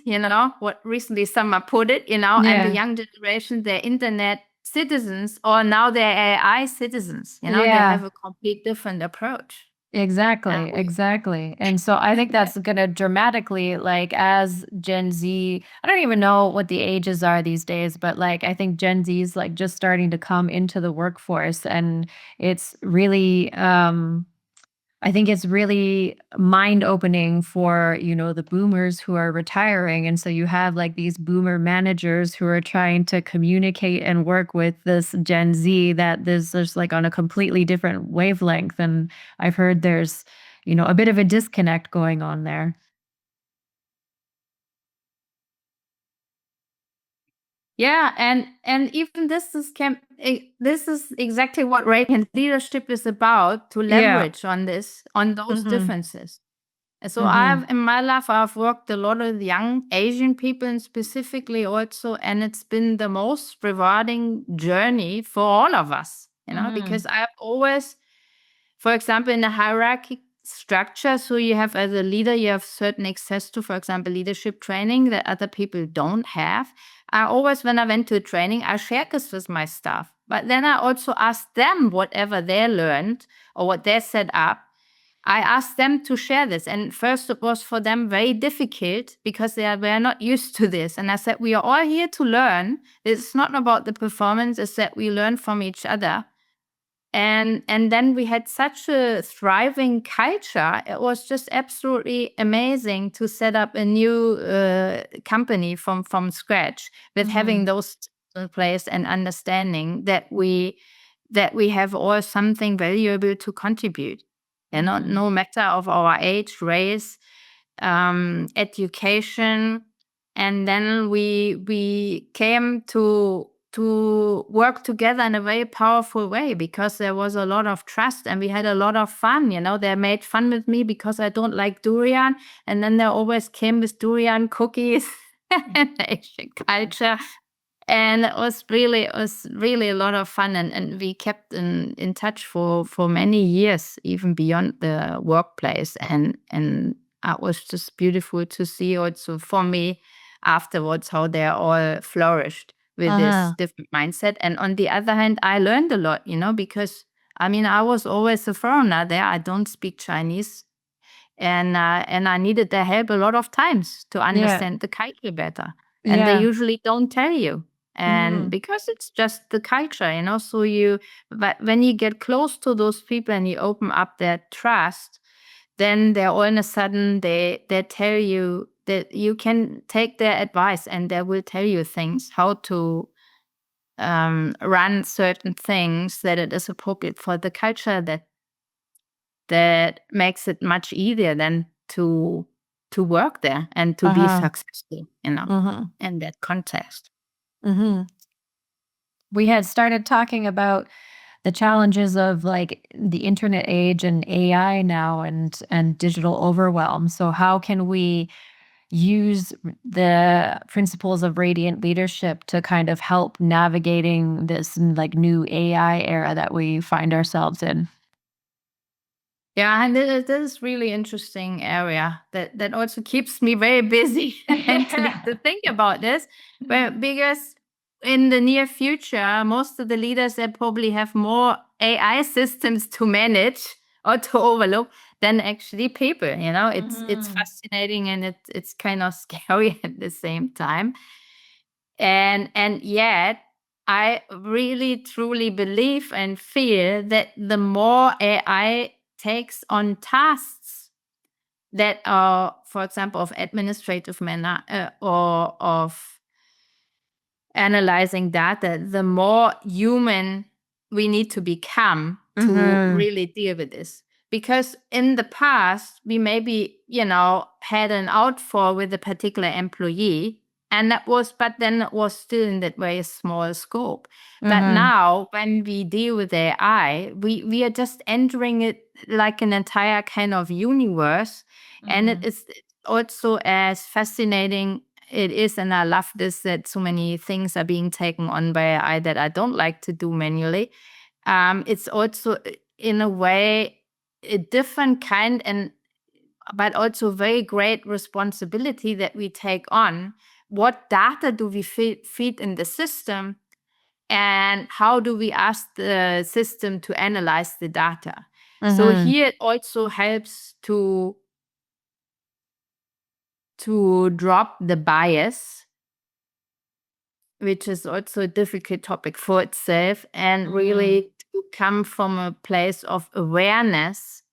what recently someone put it, and the young generation, they're internet citizens, or now they're AI citizens, they have a complete different approach. Exactly, exactly. And so I think that's going to dramatically, like, as Gen Z, I don't even know what the ages are these days, but like, I think Gen Z is like just starting to come into the workforce. And it's really, I think it's really mind opening for, the boomers who are retiring. And so you have like these boomer managers who are trying to communicate and work with this Gen Z that is just like on a completely different wavelength. And I've heard there's, a bit of a disconnect going on there. Yeah, and even this is exactly what radiant leadership is about, to Yeah. leverage on those Mm-hmm. differences. So Mm-hmm. in my life, I've worked a lot with young Asian people, and specifically also, and it's been the most rewarding journey for all of us, because I've always, for example, in the hierarchy structure, so you have, as a leader, you have certain access to, for example, leadership training that other people don't have. I always, when I went to a training, I shared this with my staff. But then I also asked them whatever they learned or what they set up, I asked them to share this. And first, it was for them very difficult because they were not used to this. And I said, we are all here to learn. It's not about the performance, it's that we learn from each other. And then we had such a thriving culture. It was just absolutely amazing to set up a new company from scratch with having those in place and understanding that we have all something valuable to contribute. And no matter of our age, race, education. And then we came to work together in a very powerful way because there was a lot of trust and we had a lot of fun. They made fun with me because I don't like durian, and then they always came with durian cookies and Asian culture. And it was really a lot of fun, and we kept in touch for many years, even beyond the workplace. And it was just beautiful to see also for me afterwards how they all flourished with this different mindset. And on the other hand, I learned a lot, because I was always a foreigner there. I don't speak Chinese. And I needed their help a lot of times to understand the culture better. And they usually don't tell you. And because it's just the culture, but when you get close to those people and you open up their trust, then they're all of a sudden, they tell you that you can take their advice and they will tell you things, how to run certain things, that it is appropriate for the culture, that makes it much easier than to work there and to be successful, in that context. We had started talking about the challenges of like the internet age and AI now and digital overwhelm. So how can we use the principles of radiant leadership to kind of help navigating this like new AI era that we find ourselves in? Yeah, and this is really interesting area that also keeps me very busy mentally to think about this. But because in the near future, most of the leaders, they probably have more AI systems to manage or to overlook than actually people. It's fascinating, and it's kind of scary at the same time. And yet I really truly believe and feel that the more AI takes on tasks that are, for example, of administrative manner, or of analyzing data, the more human we need to become to really deal with this. Because in the past, we maybe, had an outfall with a particular employee, but then it was still in that very small scope. But now, when we deal with AI, we are just entering it like an entire kind of universe. And it is also as fascinating it is, and I love this, that so many things are being taken on by AI that I don't like to do manually. It's also, in a way, a different kind, but also very great responsibility that we take on. What data do we feed in the system, and how do we ask the system to analyze the data? So here it also helps to drop the bias, which is also a difficult topic for itself, and really to come from a place of awareness,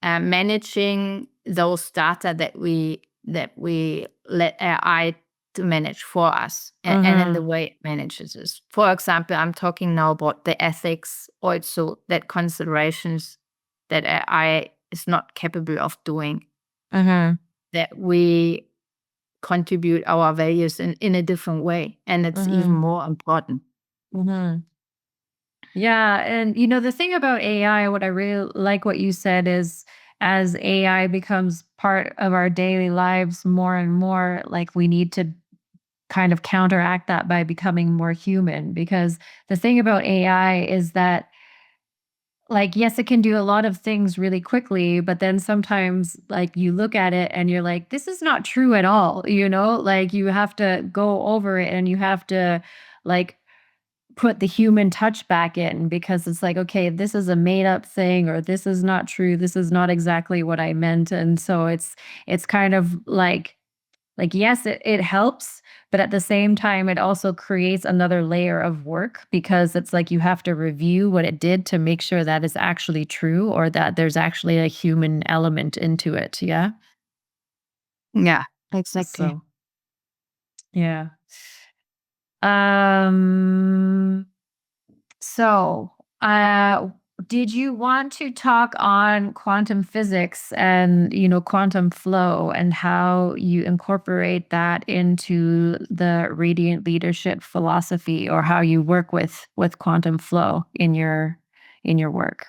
managing those data that we let AI to manage for us, and in the way it manages us. For example, I'm talking now about the ethics, also that considerations that AI is not capable of doing, that we contribute our values in a different way, and it's even more important. Yeah, and the thing about AI, what I really like what you said is as AI becomes part of our daily lives more and more, like we need to kind of counteract that by becoming more human. Because the thing about AI is that, like, yes, it can do a lot of things really quickly, but then sometimes, like, you look at it and you're like, this is not true at all. Like, you have to go over it and you have to, like, put the human touch back in, because it's like, okay, this is a made up thing, or this is not true. This is not exactly what I meant. And so it's kind of like, yes, it helps, but at the same time, it also creates another layer of work, because it's like you have to review what it did to make sure that is actually true, or that there's actually a human element into it. Yeah. Yeah, exactly. So, yeah. Um, so, uh, did you want to talk on quantum physics and, quantum flow, and how you incorporate that into the radiant leadership philosophy, or how you work with quantum flow in your work?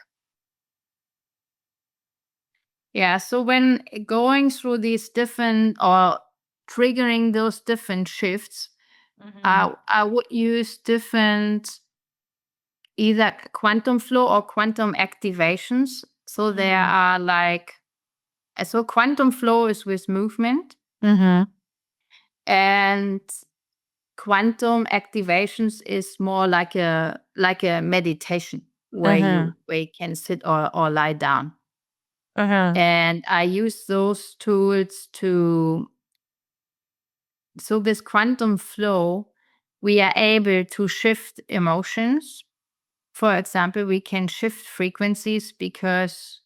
Yeah, so when going through these different or triggering those different shifts, I would use different either quantum flow or quantum activations. So there are like, so quantum flow is with movement, Mhm. and quantum activations is more like a meditation where you can sit or lie down. And I use those tools so with quantum flow, we are able to shift emotions. For example, we can shift frequencies because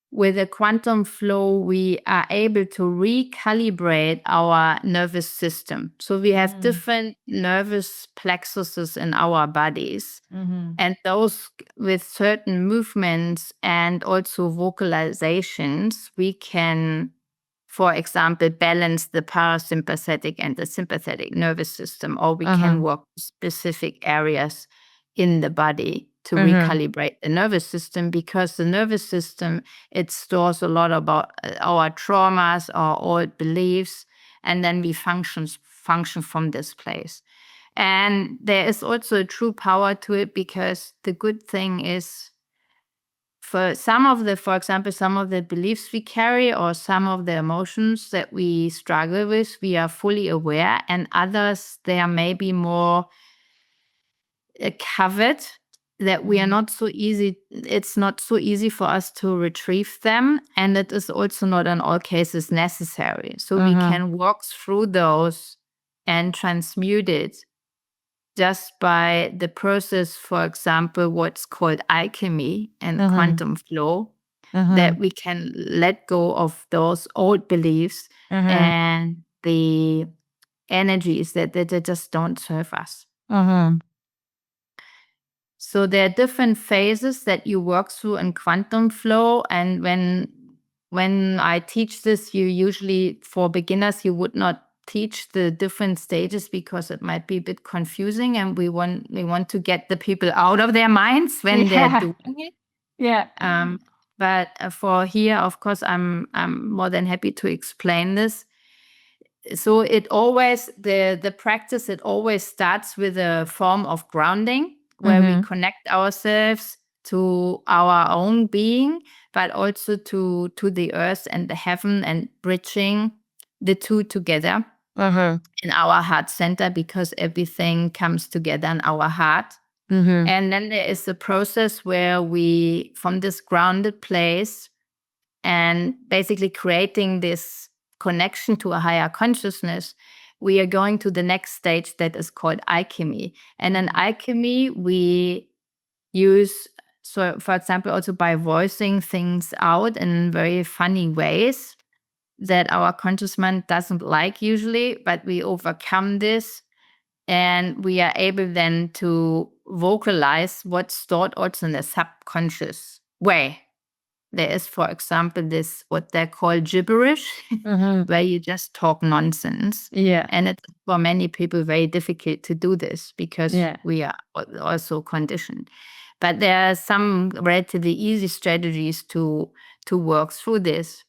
with a quantum flow, we are able to recalibrate our nervous system. So we have different nervous plexuses in our bodies. And those, with certain movements and also vocalizations, we can, for example, balance the parasympathetic and the sympathetic nervous system, or we can work specific areas in the body to recalibrate the nervous system, because the nervous system, it stores a lot about our traumas, our old beliefs, and then we function from this place. And there is also a true power to it, because the good thing is, for example, some of the beliefs we carry or some of the emotions that we struggle with, we are fully aware, and others, they are maybe more covered, that we are not so easy, it's not so easy for us to retrieve them, and it is also not in all cases necessary. So we can walk through those and transmute it just by the process, for example, what's called alchemy and quantum flow, that we can let go of those old beliefs and the energies that just don't serve us. So there are different phases that you work through in quantum flow. And when I teach this, you usually, for beginners, you would not teach the different stages, because it might be a bit confusing, and we want to get the people out of their minds when they're doing it. Yeah. But for here, of course, I'm more than happy to explain this. So the practice, it always starts with a form of grounding, where we connect ourselves to our own being, but also to the earth and the heaven, and bridging the two together in our heart center, because everything comes together in our heart. And then there is a process where we, from this grounded place, and basically creating this connection to a higher consciousness, we are going to the next stage that is called alchemy. And in alchemy, we use, so for example, also by voicing things out in very funny ways that our conscious mind doesn't like usually, but we overcome this, and we are able then to vocalize what's stored also in the subconscious way. There is, for example, this what they call gibberish, where you just talk nonsense. Yeah. And it's for many people very difficult to do this, because Yeah. we are also conditioned. But there are some relatively easy strategies to work through this.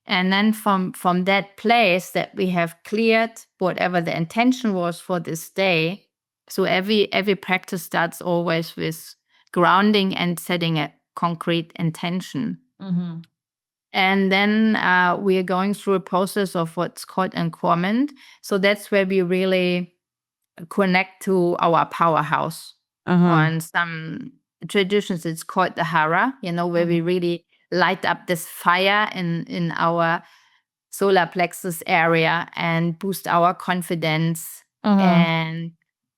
And then from that place that we have cleared whatever the intention was for this day. So every practice starts always with grounding and setting a concrete intention. And then we are going through a process of what's called embodiment. So that's where we really connect to our powerhouse. Uh-huh. On some traditions, it's called the hara, where we really light up this fire in our solar plexus area and boost our confidence and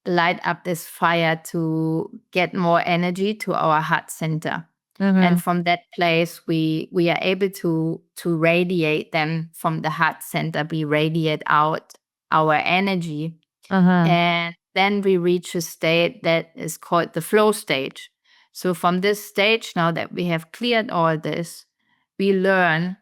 light up this fire to get more energy to our heart center. And from that place, we are able to radiate then from the heart center, we radiate out our energy. And then we reach a state that is called the flow stage. So from this stage, now that we have cleared all this, we learn.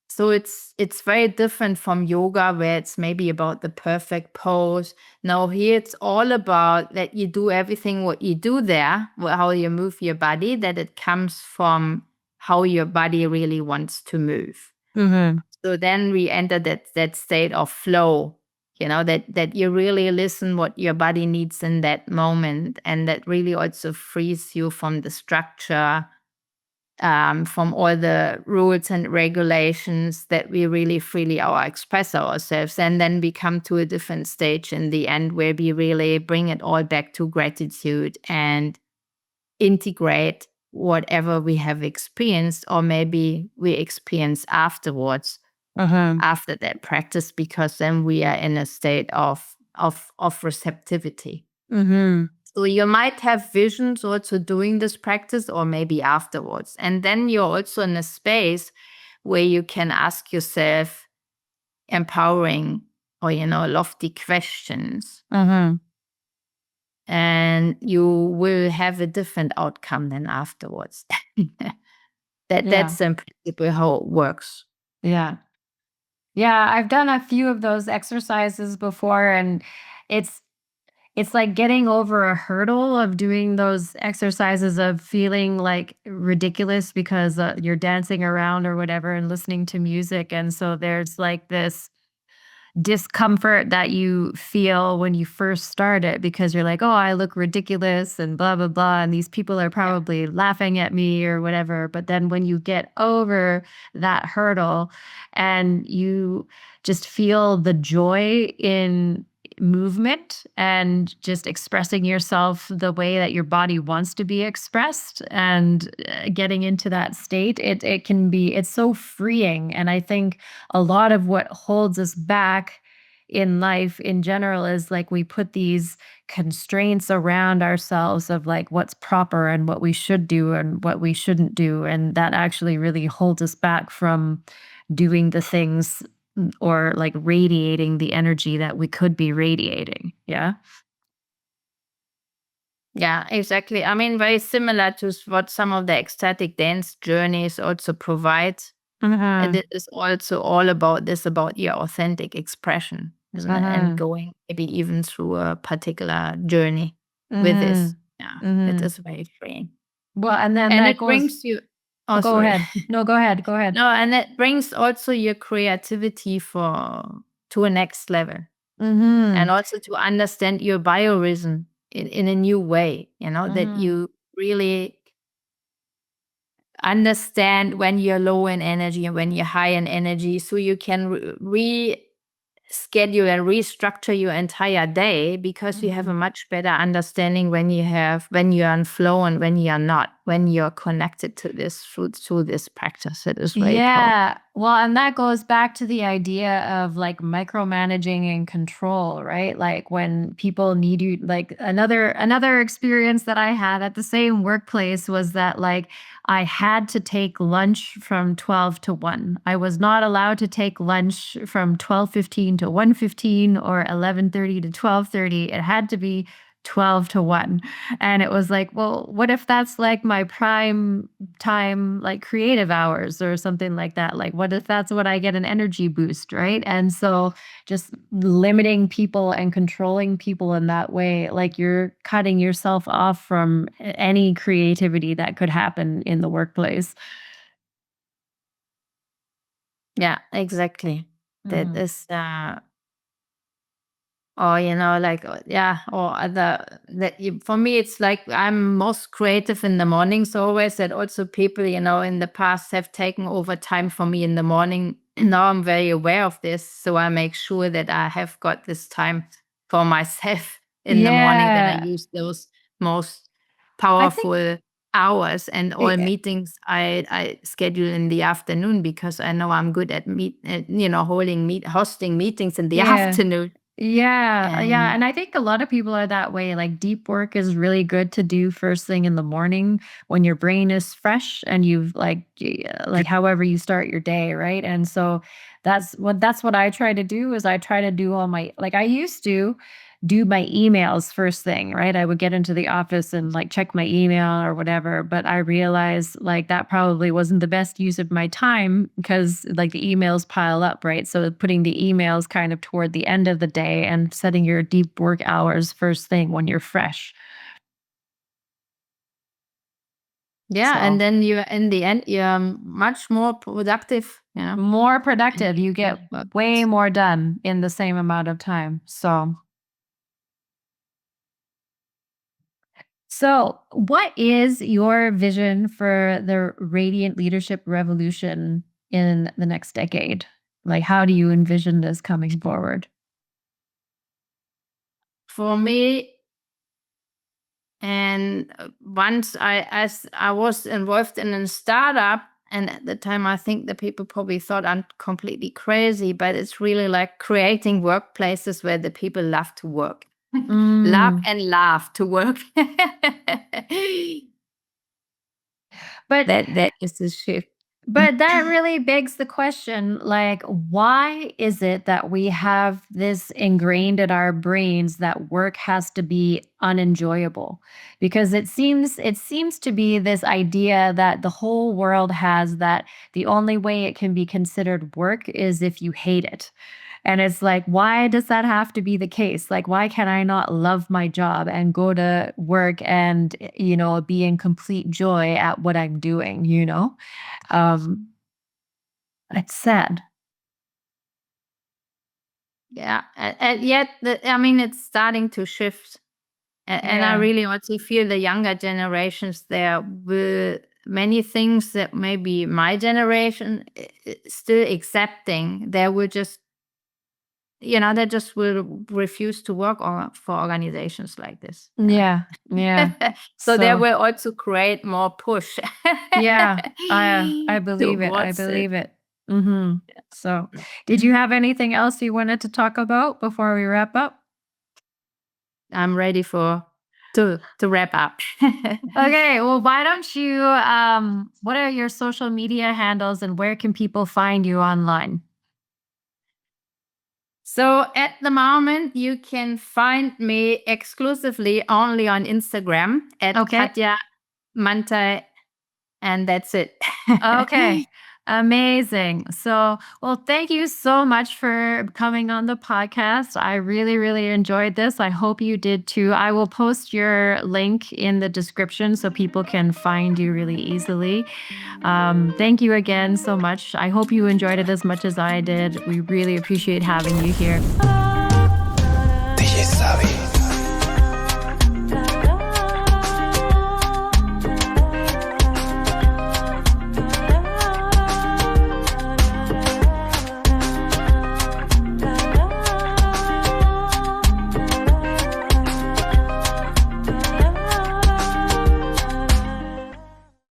So it's very different from yoga, where it's maybe about the perfect pose. Now here it's all about that you do everything what you do there, how you move your body, that it comes from how your body really wants to move. So then we enter that state of flow, that you really listen what your body needs in that moment, and that really also frees you from the structure, from all the rules and regulations, that we really freely express ourselves. And then we come to a different stage in the end, where we really bring it all back to gratitude and integrate whatever we have experienced, or maybe we experience afterwards, after that practice, because then we are in a state of receptivity. So you might have visions also doing this practice, or maybe afterwards. And then you're also in a space where you can ask yourself empowering or, lofty questions. And you will have a different outcome than afterwards. That's in principle how it works. Yeah. Yeah, I've done a few of those exercises before, and it's like getting over a hurdle of doing those exercises of feeling like ridiculous because you're dancing around or whatever and listening to music. And so there's like this discomfort that you feel when you first start it, because you're like, oh, I look ridiculous and blah, blah, blah. And these people are probably laughing at me or whatever. But then when you get over that hurdle and you just feel the joy in movement and just expressing yourself the way that your body wants to be expressed, and getting into that state, it can be, it's so freeing. And I think a lot of what holds us back in life in general is like we put these constraints around ourselves of like what's proper and what we should do and what we shouldn't do, and that actually really holds us back from doing the things, or like radiating the energy that we could be radiating. Yeah. Yeah, exactly. I mean, very similar to what some of the ecstatic dance journeys also provide. And it is also all about this, about your authentic expression, isn't it? And going maybe even through a particular journey with this. Yeah, it is very freeing. Well, and then And that it goes. brings you. Oh, Go sorry. ahead. No, go ahead. Go ahead. No, and it brings also your creativity to a next level. And also to understand your biorhythm in a new way, that you really understand when you're low in energy and when you're high in energy, so you can reschedule and restructure your entire day, because you have a much better understanding when you're in flow and when you're not, when you're connected to this through this practice. It is very powerful. Yeah. Well, and that goes back to the idea of like micromanaging and control, right? Like when people need you, like another experience that I had at the same workplace was that like I had to take lunch from 12 to 1. I was not allowed to take lunch from 12:15 to 1:15 or 11:30 to 12:30. It had to be 12 to 1. And it was like, well, what if that's like my prime time, like creative hours or something like that? Like, what if that's what I get an energy boost, right? And so just limiting people and controlling people in that way, like you're cutting yourself off from any creativity that could happen in the workplace. Yeah, exactly. That Mhm. is or like yeah, or other that for me it's like I'm most creative in the mornings always, that also people in the past have taken over time for me in the morning. Now I'm very aware of this, so I make sure that I have got this time for myself in the morning, then I Yeah. use those most I think powerful hours, and all eh, meetings I schedule in the afternoon because I know I'm good at hosting meetings in the yeah. afternoon. Yeah, yeah, And and I think a lot of people are that way. Like deep work is really good to do first thing in the morning when your brain is fresh and you've like however you start your day, right? And so that's what I try to do is I try to do all my like I used to do my emails first thing, right? I would get into the office and like check my email or whatever, but I realized like that probably wasn't the best use of my time because like the emails pile up, right? So putting the emails kind of toward the end of the day and setting your deep work hours first thing when you're fresh. yeah, and So then you in the end you're much more productive, more and productive, you you can get work. way more done in the same amount of time. So, what is your vision for the radiant leadership revolution in the next decade? Like, how do you envision this coming forward? For me, and once as I was involved in a startup, and at the time I think the people probably thought I'm completely crazy, but it's really like creating workplaces where the people love to work. Love Mm. and laugh to work. But That is the shift. But that really begs the question, like, why is it that we have this ingrained in our brains that work has to be unenjoyable? Because it seems to be this idea that the whole world has that the only way it can be considered work is if you hate it. And it's like, why does that have to be the case? Like, why can I not love my job and go to work and, be in complete joy at what I'm doing, Um, it's sad. Yeah, and yet I mean it's starting to shift. And I Yeah. really also feel the younger generations there will many things that maybe my generation still accepting. They will just, they just will refuse to work for organizations like this. Yeah. Yeah. So they So, will also create more push yeah, I believe it. I towards it. believe it. Mhm. So, did you have anything else you wanted to talk about before we wrap up? I'm ready for to wrap up. Okay, well, why don't you what are your social media handles and where can people find you online? So at the moment, you can find me exclusively only on Instagram at Okay. Katja Manthey, and that's it. Okay. Amazing. So, well, thank you so much for coming on the podcast. I really, really enjoyed this. I hope you did too. I will post your link in the description so people can find you really easily. Thank you again so much. I hope you enjoyed it as much as I did. We really appreciate having you here. DJ Savvy.